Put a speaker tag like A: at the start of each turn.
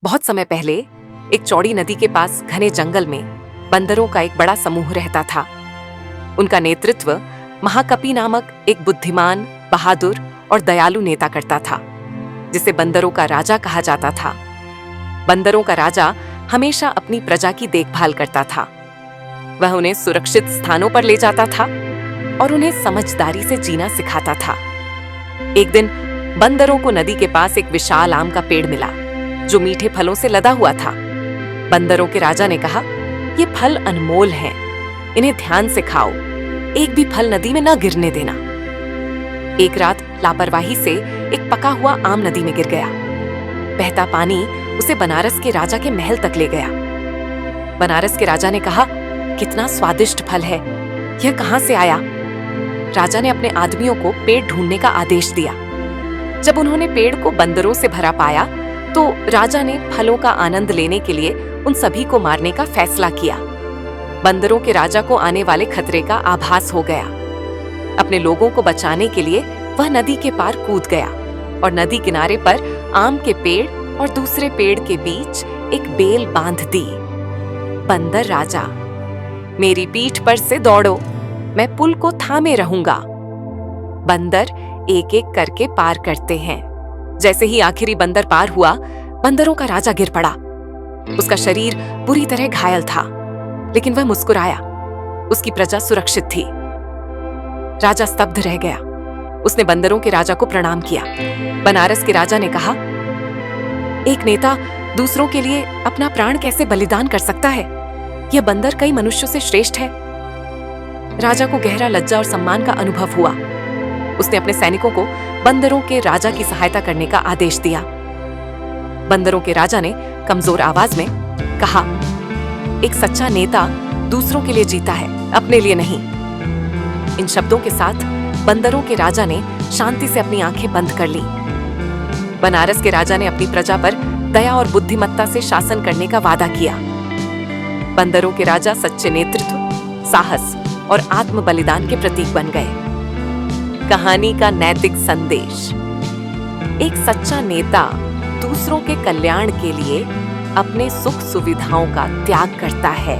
A: बहुत समय पहले एक चौड़ी नदी के पास घने जंगल में बंदरों का एक बड़ा समूह रहता था। उनका नेतृत्व महाकपि नामक एक बुद्धिमान, बहादुर और दयालु नेता करता था, जिसे बंदरों का राजा कहा जाता था। बंदरों का राजा हमेशा अपनी प्रजा की देखभाल करता था। वह उन्हें सुरक्षित स्थानों पर ले जाता था और उन्हें समझदारी से जीना सिखाता था। एक दिन बंदरों को नदी के पास एक विशाल आम का पेड़ मिला, जो मीठे फलों से लदा हुआ था। बंदरों के राजा ने कहा, ये फल अनमोल हैं, इन्हें ध्यान से खाओ, एक भी फल नदी में न गिरने देना। एक रात लापरवाही से एक पका हुआ आम नदी में गिर गया। बहता पानी उसे बनारस के राजा के महल तक ले गया। बनारस के राजा ने कहा, कितना स्वादिष्ट फल है, यह कहां से आया? राजा ने अपने आदमियों को पेड़ ढूंढने का आदेश दिया। जब उन्होंने पेड़ को बंदरों से भरा पाया, तो राजा ने फलों का आनंद लेने के लिए उन सभी को मारने का फैसला किया। बंदरों के राजा को आने वाले खतरे का आभास हो गया। अपने लोगों को बचाने के लिए वह नदी के पार कूद गया और नदी किनारे पर आम के पेड़ और दूसरे पेड़ के बीच एक बेल बांध दी। बंदर राजा, मेरी पीठ पर से दौड़ो, मैं पुल को थामे रहूंगा। बंदर एक एक करके पार करते हैं। जैसे ही आखिरी बंदर पार हुआ, बंदरों का राजा गिर पड़ा। उसका शरीर बुरी तरह घायल था, लेकिन वह मुस्कुराया। उसकी प्रजा सुरक्षित थी। राजा स्तब्ध रह गया। उसने बंदरों के राजा को प्रणाम किया। बनारस के राजा ने कहा, एक नेता दूसरों के लिए अपना प्राण कैसे बलिदान कर सकता है? यह बंदर कई मनुष्यों से श्रेष्ठ है। राजा को गहरा लज्जा और सम्मान का अनुभव हुआ। उसने अपने सैनिकों को बंदरों के राजा की सहायता करने का आदेश दिया। बंदरों के राजा ने कमजोर आवाज में कहा, एक सच्चा नेता दूसरों के लिए जीता है, अपने लिए नहीं। इन शब्दों के साथ बंदरों के राजा ने शांति से अपनी आंखें बंद कर ली। बनारस के राजा ने अपनी प्रजा पर दया और बुद्धिमत्ता से शासन करने का वादा किया। बंदरों के राजा सच्चे नेतृत्व, साहस और आत्म बलिदान के प्रतीक बन गए। कहानी का नैतिक संदेश, एक सच्चा नेता दूसरों के कल्याण के लिए अपने सुख सुविधाओं का त्याग करता है।